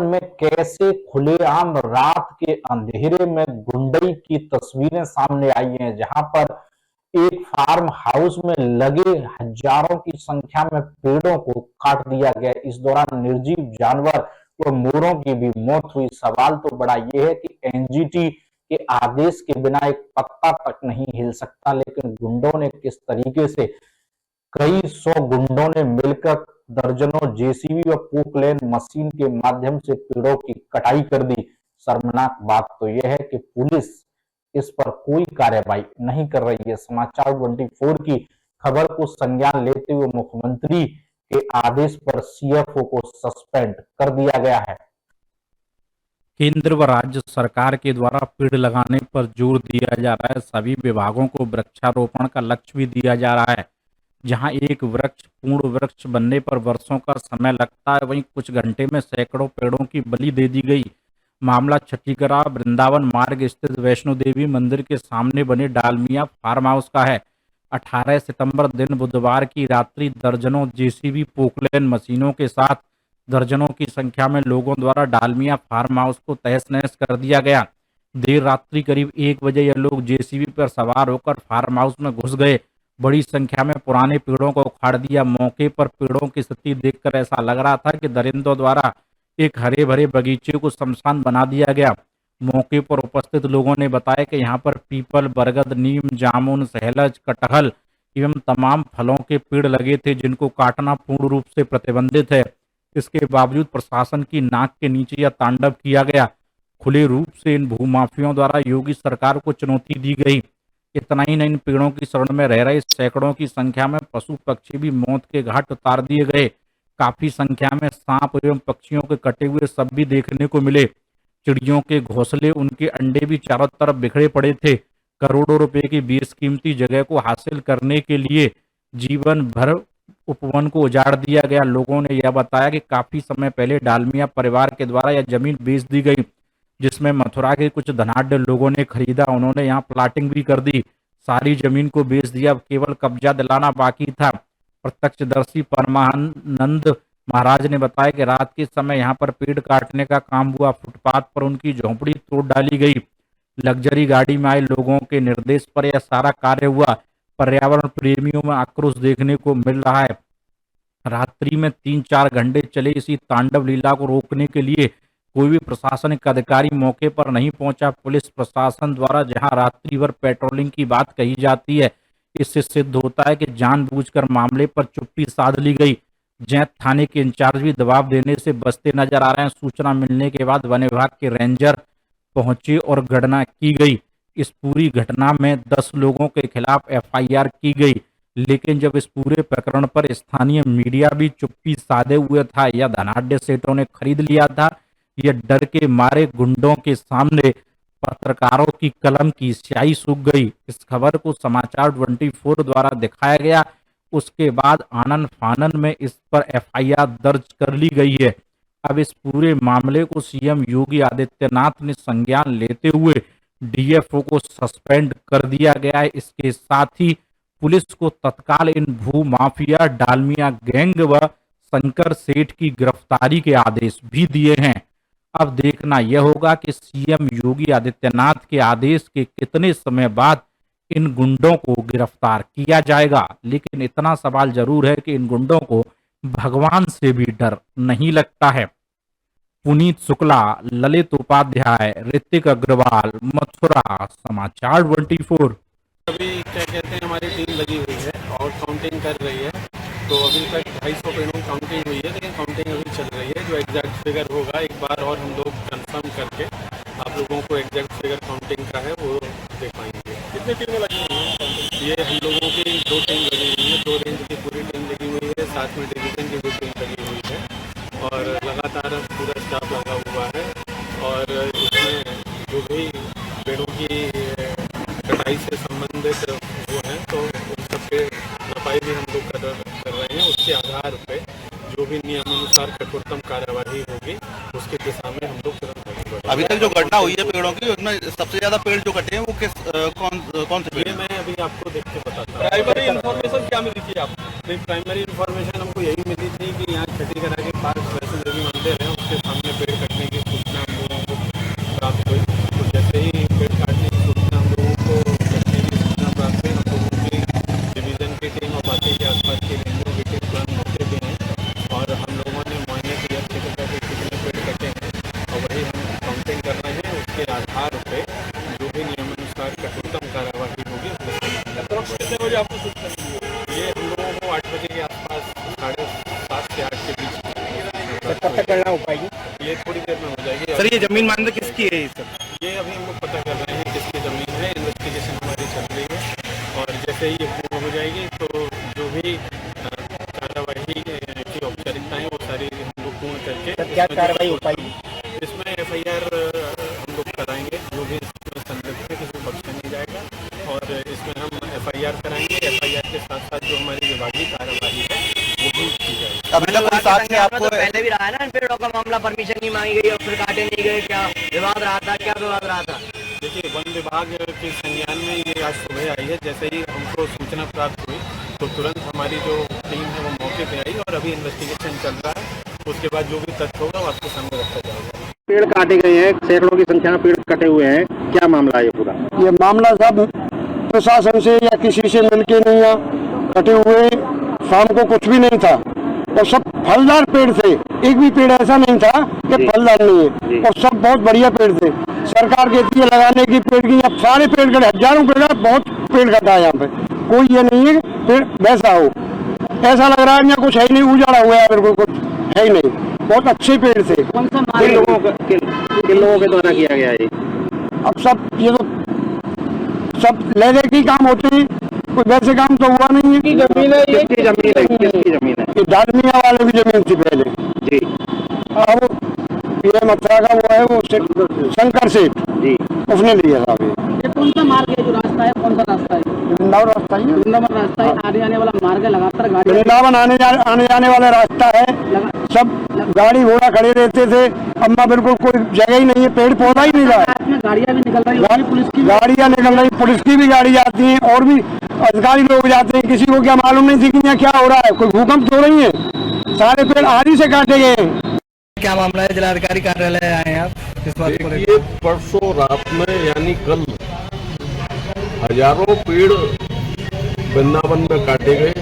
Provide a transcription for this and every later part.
में कैसे खुलेआम रात के अंधेरे में गुंडई की तस्वीरें सामने आई हैं, जहां पर एक फार्म हाउस में लगे हजारों की संख्या में पेड़ों को काट दिया गया। इस दौरान निर्जीव जानवर व मोरों की भी मौत हुई। सवाल तो बड़ा यह है कि एनजीटी के आदेश के बिना एक पत्ता तक नहीं हिल सकता, लेकिन गुंडों ने किस तरीके से, कई सौ गुंडों ने मिलकर दर्जनों जेसीबी व पोकलैंड मशीन के माध्यम से पेड़ों की कटाई कर दी। शर्मनाक बात तो यह है कि पुलिस इस पर कोई कार्रवाई नहीं कर रही है। समाचार 24 की खबर को संज्ञान लेते हुए मुख्यमंत्री के आदेश पर सीएफओ को सस्पेंड कर दिया गया है। केंद्र व राज्य सरकार के द्वारा पेड़ लगाने पर जोर दिया जा रहा है। सभी विभागों को वृक्षारोपण का लक्ष्य भी दिया जा रहा है। जहां एक वृक्ष पूर्ण वृक्ष बनने पर वर्षों का समय लगता है, वहीं कुछ घंटे में सैकड़ों पेड़ों की बलि दे दी गई। मामला छठीगढ़ वृंदावन मार्ग स्थित वैष्णो देवी मंदिर के सामने बने डालमिया फार्म हाउस का है। 18 सितंबर दिन बुधवार की रात्रि दर्जनों जेसीबी पोकलैंड मशीनों के साथ दर्जनों की संख्या में लोगों द्वारा डालमिया फार्म हाउस को तहस नहस कर दिया गया। देर रात्रि करीब 1 बजे यह लोग जेसीबी पर सवार होकर फार्म हाउस में घुस गए। बड़ी संख्या में पुराने पेड़ों को उखाड़ दिया। मौके पर पेड़ों की स्थिति देखकर ऐसा लग रहा था कि दरिंदों द्वारा एक हरे भरे बगीचे को शमशान बना दिया गया। मौके पर उपस्थित लोगों ने बताया कि यहाँ पर पीपल, बरगद, नीम, जामुन, सहलज, कटहल एवं तमाम फलों के पेड़ लगे थे, जिनको काटना पूर्ण रूप से प्रतिबंधित है। इसके बावजूद प्रशासन की नाक के नीचे यह तांडव किया गया। खुले रूप से इन भूमाफियों द्वारा योगी सरकार को चुनौती दी गई। इतना ही नहीं, इन पेड़ों की शरण में रह रहे सैकड़ों की संख्या में पशु पक्षी भी मौत के घाट उतार दिए गए। काफी संख्या में सांप एवं पक्षियों के कटे हुए सब भी देखने को मिले। चिड़ियों के घोंसले, उनके अंडे भी चारों तरफ बिखरे पड़े थे। करोड़ों रुपए की बेशकीमती जगह को हासिल करने के लिए जीवन भर उपवन को उजाड़ दिया गया। लोगों ने यह बताया कि काफी समय पहले डालमिया परिवार के द्वारा यह जमीन बेच दी गई, जिसमें मथुरा के कुछ धनाढ्य लोगों ने खरीदा। उन्होंने यहाँ प्लाटिंग भी कर दी। सारी जमीन को बेच दिया, अब केवल कब्जा दिलाना बाकी था। प्रत्यक्षदर्शी परमानंद महाराज ने बताया कि रात के समय यहाँ पर पेड़ काटने का काम हुआ। फुटपाथ पर उनकी झोंपड़ी तोड़ डाली गई। लग्जरी गाड़ी में आए लोगों के निर्देश पर यह सारा कार्य हुआ। पर्यावरण प्रेमियों में आक्रोश देखने को मिल रहा है। रात्रि में 3-4 घंटे चले इसी तांडव लीला को रोकने के लिए कोई भी प्रशासनिक अधिकारी मौके पर नहीं पहुंचा। पुलिस प्रशासन द्वारा जहां रात्रि भर पेट्रोलिंग की बात कही जाती है, इससे सिद्ध होता है कि जानबूझकर मामले पर चुप्पी साध ली गई। जैत थाने के इंचार्ज भी दबाव देने से बचते नजर आ रहे हैं। सूचना मिलने के बाद वन विभाग के रेंजर पहुंचे और गणना की गई। इस पूरी घटना में 10 लोगों के खिलाफ एफआईआर की गई, लेकिन जब इस पूरे प्रकरण पर स्थानीय मीडिया भी चुप्पी साधे हुए था, या धनाढ्य सेठों ने खरीद लिया था, या डर के मारे गुंडों के सामने पत्रकारों की कलम की स्याही सूख गई। इस खबर को समाचार 24 द्वारा दिखाया गया। उसके बाद आनन फानन में इस पर एफआईआर दर्ज कर ली गई है। अब इस पूरे मामले को सीएम योगी आदित्यनाथ ने संज्ञान लेते हुए डीएफओ को सस्पेंड कर दिया गया है। इसके साथ ही पुलिस को तत्काल इन भू माफिया, डालमिया गैंग व शंकर सेठ की गिरफ्तारी के आदेश भी दिए हैं। अब देखना यह होगा कि सीएम योगी आदित्यनाथ के आदेश के कितने समय बाद इन गुंडों को गिरफ्तार किया जाएगा। लेकिन इतना सवाल जरूर है कि इन गुंडों को भगवान से भी डर नहीं लगता है। पुनीत शुक्ला, ललित उपाध्याय, ऋतिक अग्रवाल, मथुरा, समाचार 24। अभी क्या कहते हैं, हमारी टीम लगी हुई है और काउंटिंग कर रही है। तो अभी तक 250 पेड़ों की काउंटिंग हुई है, लेकिन काउंटिंग अभी चल रही है। जो एग्जैक्ट फिगर होगा एक बार और हम लोग कंफर्म करके आप लोगों को एग्जैक्ट फिगर काउंटिंग का है वो दे पाएंगे। कितनी टीमें लगी हुई हैं? ये हम लोगों की 2 टीम लगी हुई है। 2 रेंज की पूरी टीम लगी हुई है, साथ में डिवीजन की भी टीम लगी हुई है और लगातार पूरा स्टाफ लगा हुआ है। और इसमें जो भी पेड़ों की कटाई से संबंधित वो हैं, तो उन सबके नपाई भी हम लोग कर रहे हैं। उसके आधार पे जो भी नियमानुसार कठोरतम कार्यवाही होगी उसकी दिशा में हम लोग तुरंत आगे बढ़ेंगे। अभी तक जो घटना हुई है पेड़ों की, उसमें सबसे ज्यादा पेड़ जो कटे हैं वो कौन से पेड़? ये मैं अभी आपको देख के बताता हूँ। प्राइमरी इन्फॉर्मेशन क्या मिली थी आपको? प्राइमरी इन्फॉर्मेशन हमको यही मिली थी कि यहाँ छठीगढ़ के पास वैष्णो देवी मंदिर है, उसके सामने पेड़ कटे ये थोड़ी देर में हो जाएगी। सर ये जमीन मानदेय किसकी है ये सर? ये अभी हम लोग पता कर रहे हैं किसकी ज़मीन है, इन्वेस्टिगेशन हमारी चल रही है और जैसे ही ये पूर्ण हो जाएगी तो जो भी कार्यवाही की औपचारिकताएं वो सारी हम लोग पूर्ण करके क्या कार्रवाई हो पाएगी? इसमें FIR हम लोग कराएंगे, जो भी इसमें संदिग्ध है किसी को बख्शा नहीं जाएगा और इसमें हम FIR कराएंगे। FIR के साथ साथ जो हमारी विभागीय कार्यवाही है वो भी की जाएगी। अभी तक कोई साक्ष्य आपको तो पहले भी रहा है ना इन पेड़ों का मामला, परमिशन नहीं मांगी गई और फिर काटे नहीं गए, क्या विवाद रहा था, क्या विवाद रहा था? देखिए, वन विभाग के संज्ञान में ये आज सुबह आई है। जैसे ही हमको सूचना प्राप्त हुई तो तुरंत हमारी जो टीम है वो मौके पे आई और अभी इन्वेस्टिगेशन चल रहा है। उसके बाद जो भी तथ्य होगा वो आपके सामने रखा जाएगा। पेड़ काटे गए हैं, सैकड़ों की संख्या में पेड़ कटे हुए हैं, क्या मामला है ये पूरा? ये मामला सब प्रशासन से या किसी से मिलके नहीं है, कटे हुए, शाम को कुछ भी नहीं था और सब फलदार पेड़ थे। एक भी पेड़ ऐसा नहीं था कि फलदार नहीं है और सब बहुत बढ़िया पेड़ थे। सरकार कहती है लगाने की पेड़ की, अब सारे पेड़ कटे, हजारों पेड़, बहुत पेड़ कटा है यहाँ पे। कोई ये नहीं है पेड़ वैसा हो, ऐसा लग रहा है यहाँ कुछ है ही नहीं, उजाड़ा हुआ है, बिल्कुल कुछ है ही नहीं। बहुत अच्छे पेड़ थे। किन लोगों के द्वारा किया गया है? अब सब ये तो सब ले दे के काम होते हैं, कोई वैसे काम तो हुआ नहीं है। जमीन है, किसकी जमीन है? किसकी जमीन है? ये डालमिया वाले भी जमीन थी पहले जी। अब ये मथुरा का वो है, वो शंकर सेठ जी, उसने लिया था। ये कौन सा मार्ग है जो रास्ता है, कौन सा रास्ता है? वृंदावन रास्ता ही है, वृंदावन रास्ता है, आने जाने वाला मार्ग है, लगातार गाड़ी वृंदावन आने जाने वाला रास्ता है। सब गाड़ी घोड़ा खड़े रहते थे, अब ना बिल्कुल कोई जगह ही नहीं है, पेड़ पौधा ही नहीं रहा है। में गाड़ियां भी निकल रही है, पुलिस की गाड़ियां निकल रही, पुलिस की भी गाड़ी जाती है और भी अधिकारी लोग जाते हैं। किसी को क्या मालूम नहीं थी कि यहाँ क्या हो रहा है, कोई भूकंप हो रही है, सारे पेड़ आदि से काटे गए हैं। क्या मामला है? जिलाधिकारी कार्यालय आए हैं आप, किस बात को? देखिए, परसों रात में यानी कल हजारों पेड़ वृंदावन में काटे गए।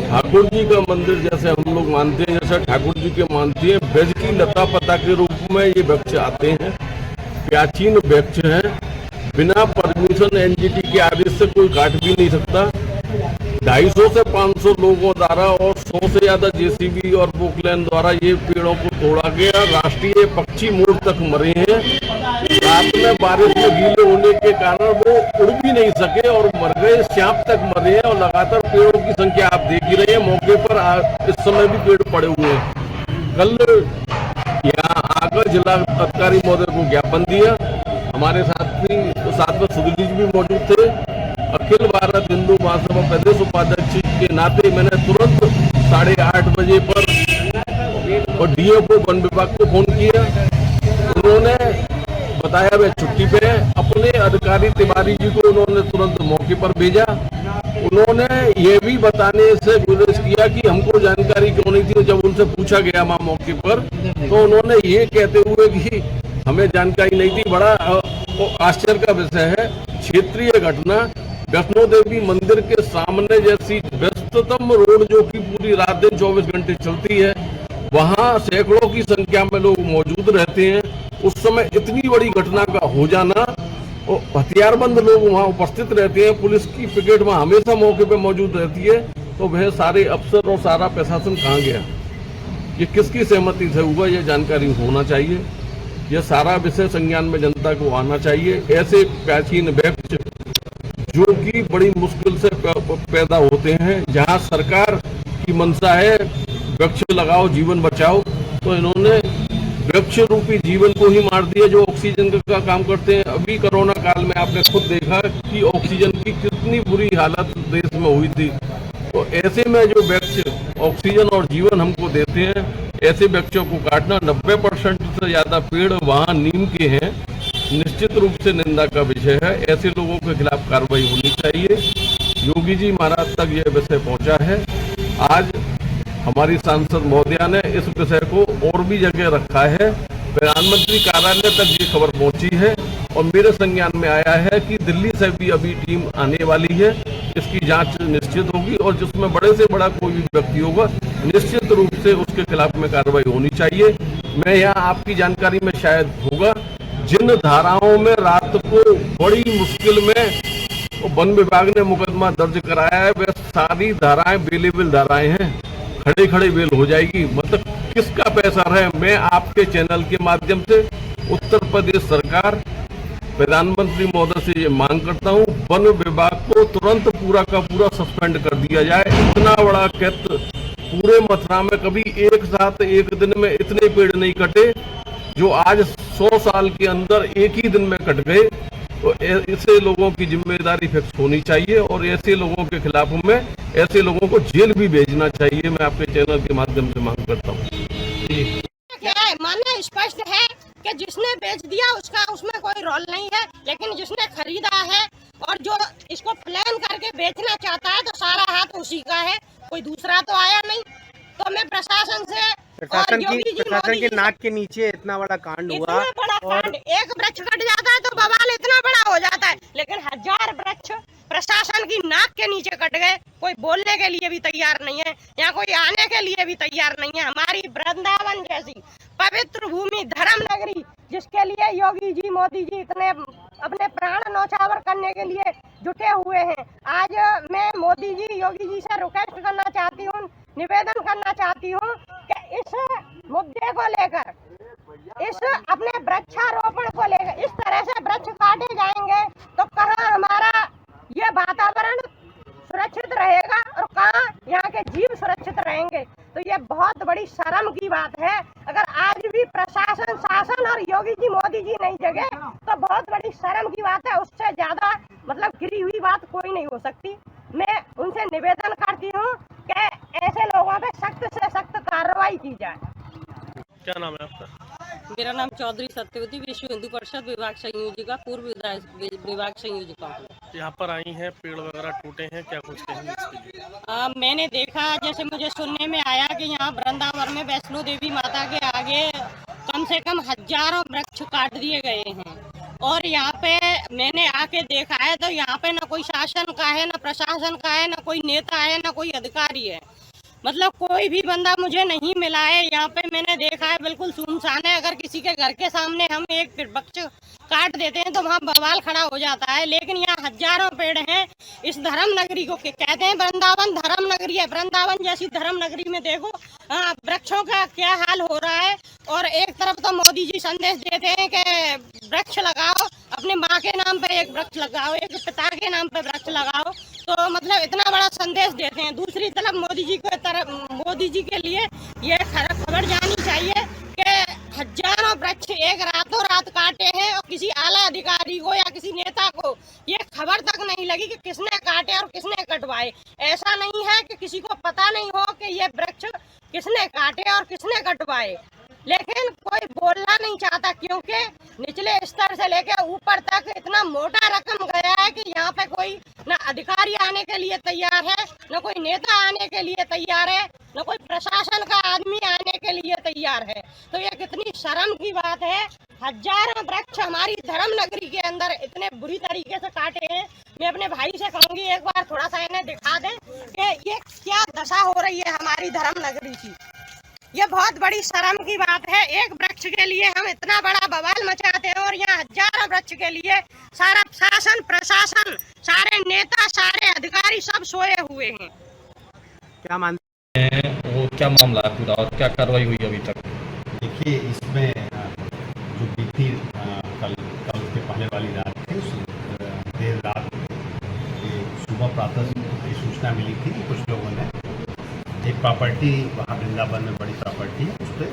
ठाकुर जी का मंदिर जैसे हम लोग मानते हैं, जैसे ठाकुर जी के मानते हैं, ब्रज की लता पता के रूप में ये वृक्ष आते हैं, प्राचीन वृक्ष हैं, बिना परमिशन NGT के आदेश से कोई काट भी नहीं सकता। 250 से 500 लोगों द्वारा और 100 से ज्यादा JCB और पोकलैन द्वारा ये पेड़ों को तोड़ा गया। राष्ट्रीय पक्षी मोर तक मरे हैं। रात में बारिश में गीले होने के कारण वो उड़ भी नहीं सके और मर गए, सांप तक मरे हैं और लगातार पेड़ों की संख्या आप देख ही रहे हैं। मौके पर इस समय भी पेड़ पड़े हुए हैं। कल यहाँ आकर जिला अधिकारी महोदय को ज्ञापन दिया। हमारे साथ में सुधीर जी भी मौजूद थे। अखिल भारत हिंदू महासभा प्रदेश उपाध्यक्ष के नाते मैंने तुरंत 8:30 बजे पर और DFO वन विभाग को फोन किया। उन्होंने बताया वे छुट्टी पे है। अपने अधिकारी तिवारी जी को उन्होंने तुरंत मौके पर भेजा। उन्होंने ये भी बताने से गुजारिश किया कि हमको जानकारी क्यों नहीं थी। जब उनसे पूछा गया वहाँ मौके पर तो उन्होंने ये कहते हुए कि हमें जानकारी नहीं थी। बड़ा आश्चर्य का विषय है, क्षेत्रीय घटना वैष्णो देवी मंदिर के सामने जैसी व्यस्ततम रोड जो कि पूरी रात दिन 24 घंटे चलती है, वहाँ सैकड़ों की संख्या में लोग मौजूद रहते हैं। उस समय इतनी बड़ी घटना का हो जाना और हथियारबंद लोग वहाँ उपस्थित रहते हैं, पुलिस की पिकेट वहाँ हमेशा मौके पे मौजूद रहती है, तो वह सारे अफसर और सारा प्रशासन कहाँ गया? ये किसकी सहमति से हुआ, ये जानकारी होना चाहिए। यह सारा विषय संज्ञान में जनता को आना चाहिए। ऐसे प्राचीन वृक्ष जो कि बड़ी मुश्किल से पैदा होते हैं, जहाँ सरकार की मंशा है वृक्ष लगाओ जीवन बचाओ, तो इन्होंने वृक्ष रूपी जीवन को ही मार दिया जो ऑक्सीजन का काम करते हैं। अभी कोरोना काल में आपने खुद देखा कि ऑक्सीजन की कितनी बुरी हालत देश में हुई थी। तो ऐसे में जो वृक्ष ऑक्सीजन और जीवन हमको देते हैं, ऐसे वृक्षों को काटना, 90% से ज्यादा पेड़ वहाँ नीम के हैं, निश्चित रूप से निंदा का विषय है। ऐसे लोगों के खिलाफ कार्रवाई होनी चाहिए। योगी जी महाराज तक यह विषय पहुंचा है। आज हमारी सांसद महोदया ने इस विषय को और भी जगह रखा है। प्रधानमंत्री कार्यालय तक ये खबर पहुंची है और मेरे संज्ञान में आया है कि दिल्ली से भी अभी टीम आने वाली है। इसकी जांच निश्चित होगी और जिसमें बड़े से बड़ा कोई भी व्यक्ति होगा, निश्चित रूप से उसके खिलाफ में कार्रवाई होनी चाहिए। मैं यहाँ आपकी जानकारी में शायद होगा, जिन धाराओं में रात को बड़ी मुश्किल में वन विभाग ने मुकदमा दर्ज कराया है, वह सारी धाराएं बेलेबल धाराएं हैं, खड़े खड़े बेल हो जाएगी। मतलब किसका पैसा रहे। मैं आपके चैनल के माध्यम से उत्तर प्रदेश सरकार, प्रधानमंत्री महोदय से ये मांग करता हूँ, वन विभाग को तुरंत पूरा का पूरा सस्पेंड कर दिया जाए। इतना बड़ा कैद पूरे मथुरा में कभी एक साथ एक दिन में इतने पेड़ नहीं कटे जो आज 100 साल के अंदर एक ही दिन में कट गए। तो ऐसे लोगों की जिम्मेदारी फिक्स होनी चाहिए और ऐसे लोगों के खिलाफ में ऐसे लोगों को जेल भी भेजना चाहिए। मैं आपके चैनल के माध्यम से मांग करता हूँ। क्या है, मानना स्पष्ट है कि जिसने बेच दिया उसका उसमें कोई रोल नहीं है, लेकिन जिसने खरीदा है और जो इसको प्लान करके बेचना चाहता है तो सारा हाथ उसी का है, कोई दूसरा तो आया नहीं। तो मैं प्रशासन से प्रशासन के नाक के नीचे इतना बड़ा कांड हुआ, इतना बड़ा कांड, एक वृक्ष कट जाता है तो बवाल इतना बड़ा हो जाता है, लेकिन 1000 वृक्ष प्रशासन की नाक के नीचे कट गए। कोई बोलने के लिए भी तैयार नहीं है, यहाँ कोई आने के लिए भी तैयार नहीं है। हमारी वृंदावन जैसी पवित्र भूमि, धर्म नगरी, जिसके लिए योगी जी, मोदी जी इतने अपने प्राण न्यौछावर करने के लिए जुटे हुए हैं। आज मैं मोदी जी, योगी जी से रिक्वेस्ट करना चाहती हूँ, निवेदन करना चाहती हूँ कि इस मुद्दे को लेकर, इस अपने वृक्षारोपण को लेकर, इस तरह से वृक्ष काटे जाएंगे तो कहाँ हमारा ये वातावरण सुरक्षित रहेगा और कहाँ यहाँ के जीव सुरक्षित रहेंगे। तो ये बहुत बड़ी शर्म की बात है। अगर आज भी प्रशासन, शासन और योगी जी, मोदी जी नहीं जगे तो बहुत बड़ी शर्म की बात है। उससे ज्यादा मतलब गिरी हुई बात कोई नहीं हो सकती। मैं उनसे निवेदन करती हूँ कि ऐसे लोगों पे सख्त से सख्त कार्रवाई की जाए। क्या नाम है आपका? मेरा नाम चौधरी सत्यवती, विश्व हिंदू परिषद विभाग संयोजिका, पूर्व विभाग संयोजिका हूँ। यहाँ पर आई हैं, पेड़ वगैरह टूटे हैं, क्या कुछ कहेंगे इसके लिए? मैंने देखा, जैसे मुझे सुनने में आया कि यहाँ वृंदावन में वैष्णो देवी माता के आगे कम से कम 1000 वृक्ष काट दिए गए हैं और यहाँ पे मैंने आके देखा है तो यहाँ पे ना कोई शासन का है, ना प्रशासन का है, ना कोई नेता है, ना कोई अधिकारी है। मतलब कोई भी बंदा मुझे नहीं मिला है। यहाँ पे मैंने देखा है बिल्कुल सुनसान है। अगर किसी के घर के सामने हम एक वृक्ष काट देते हैं तो वहाँ बवाल खड़ा हो जाता है, लेकिन यहाँ 1000 पेड़ हैं। इस धर्म नगरी को कहते हैं वृंदावन धर्म नगरी है। वृंदावन जैसी धर्म नगरी में देखो वृक्षों का क्या हाल हो रहा है। और एक तरफ तो मोदी जी संदेश देते हैं कि वृक्ष लगाओ, अपने माँ के नाम पे एक वृक्ष लगाओ, एक पिता के नाम पे वृक्ष लगाओ, तो मतलब इतना बड़ा संदेश देते हैं। दूसरी तरफ मोदी जी के लिए ये खबर जानी चाहिए कि 1000 वृक्ष एक रातों रात काटे हैं और किसी आला अधिकारी को या किसी नेता को ये खबर तक नहीं लगी कि किसने काटे और किसने कटवाए। ऐसा नहीं है कि किसी को पता नहीं हो कि ये वृक्ष किसने काटे और किसने कटवाए, लेकिन कोई बोलना नहीं चाहता क्योंकि निचले स्तर से लेकर ऊपर तक इतना मोटा रकम गया है कि यहाँ पे कोई न अधिकारी आने के लिए तैयार है, न कोई नेता आने के लिए तैयार है, न कोई प्रशासन का आदमी आने के लिए तैयार है। तो ये कितनी शर्म की बात है। 1000 वृक्ष हमारी धर्म नगरी के अंदर इतने बुरी तरीके से काटे हैं। मैं अपने भाई से कहूंगी एक बार थोड़ा सा इन्हें दिखा दें कि ये क्या दशा हो रही है हमारी धर्म नगरी की। ये बहुत बड़ी शर्म की बात है। एक वृक्ष के लिए हम इतना बड़ा बवाल मचाते हैं और यहाँ 1000 वृक्ष के लिए सारा शासन, प्रशासन, सारे नेता, सारे अधिकारी सब सोए हुए हैं। क्या मानते हैं वो क्या मामला है पूरा और क्या कार्रवाई हुई अभी तक? देखिए, इसमें जो बीती कल के पहले वाली रात थी, उस देर रात सुबह प्रातः सूचना मिली थी कि कुछ लोगों ने एक प्रॉपर्टी वहाँ वृंदावन में बड़ी प्रॉपर्टी है, उस पर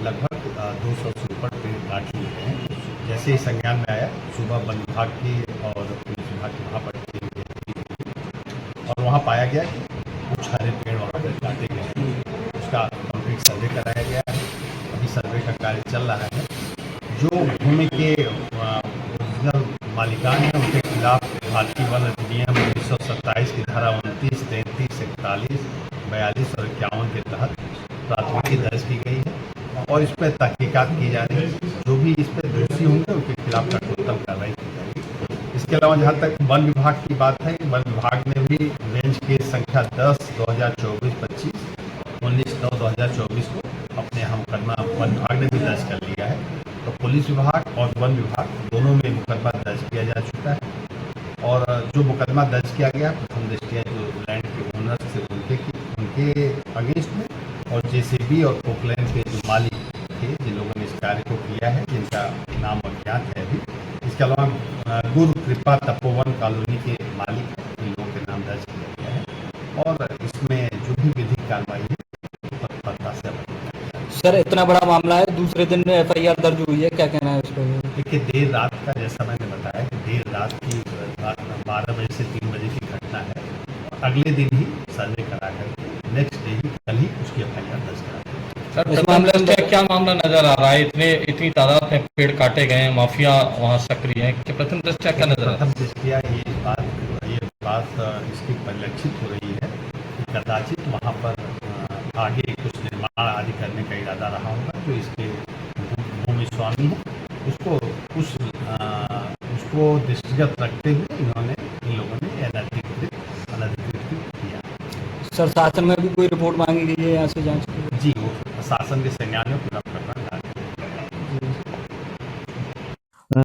लगभग 200 से ऊपर पेड़ काट चुके हैं। जैसे ही संज्ञान में आया, सुबह वन विभाग की और पुलिस विभाग की वहाँ पर टीम गई और वहाँ पाया गया कि कुछ हरे पेड़ वहाँ पर काटे गए हैं। उसका कंप्लीट सर्वे कराया गया है। अभी सर्वे का कार्य चल रहा है। जो भूमि के ओरिजिनल मालिकान हैं उनके खिलाफ भारतीय वन अधिनियम 1927 की धारा 29, 33, 41, 42 और 51 के तहत प्राथमिकी दर्ज की गई है और इस पर तहकीकात की जा रही है। जो भी इस पर दोषी होंगे उनके खिलाफ कठोरतम कार्रवाई की जाएगी। इसके अलावा जहाँ तक वन विभाग की बात है, वन विभाग ने भी रेंज केस संख्या 10/2024-25, 19/9/2024 को अपने मुकदमा वन विभाग ने भी दर्ज कर लिया है। तो पुलिस विभाग और वन विभाग दोनों में मुकदमा दर्ज किया जा चुका है और जो मुकदमा दर्ज किया गया प्रथम दृष्टिया जो लैंड के ओनर्स थे उनके अगेंस्ट में और जेसीबी और पोकलैंड के मालिक थे जिन लोगों ने इस कार्य को किया है, जिनका नाम अज्ञात है अभी। इसके अलावा गुरु कृपा तपोवन कॉलोनी के मालिक हैं, इन लोगों के नाम दर्ज किया गया है और इसमें जो भी विधिक कार्रवाई है तत्परता से सर इतना बड़ा मामला है, दूसरे दिन में FIR दर्ज हुई है, क्या कहना है उस पर? देखिए, देर रात का, जैसा मैंने बताया कि देर रात की 12 बजे से 3 बजे की घटना है। अगले दिन ही सर्वे करा करके नेक्स्ट डे ही, कल ही उसकी FIR दर्ज करा। सर इस मामले में क्या मामला नजर आ रहा है? इतनी तादाद में पेड़ काटे गए हैं, माफिया वहाँ सक्रिय है, कि प्रथम दृष्टया क्या नजर आ रहा है? प्रथम दृष्टया ये बात इसकी परिलक्षित हो रही है कि कदाचित वहाँ पर आगे कुछ निर्माण आदि करने का इरादा रहा होगा। जो इसके भूमि स्वामी है उसको दृष्टिगत रखते हुए इन लोगों ने अनधिकृत किया। सर शासन में भी कोई रिपोर्ट मांगी गई है यहाँ से जांच की? जी, वो शासन के संज्ञान में पूरा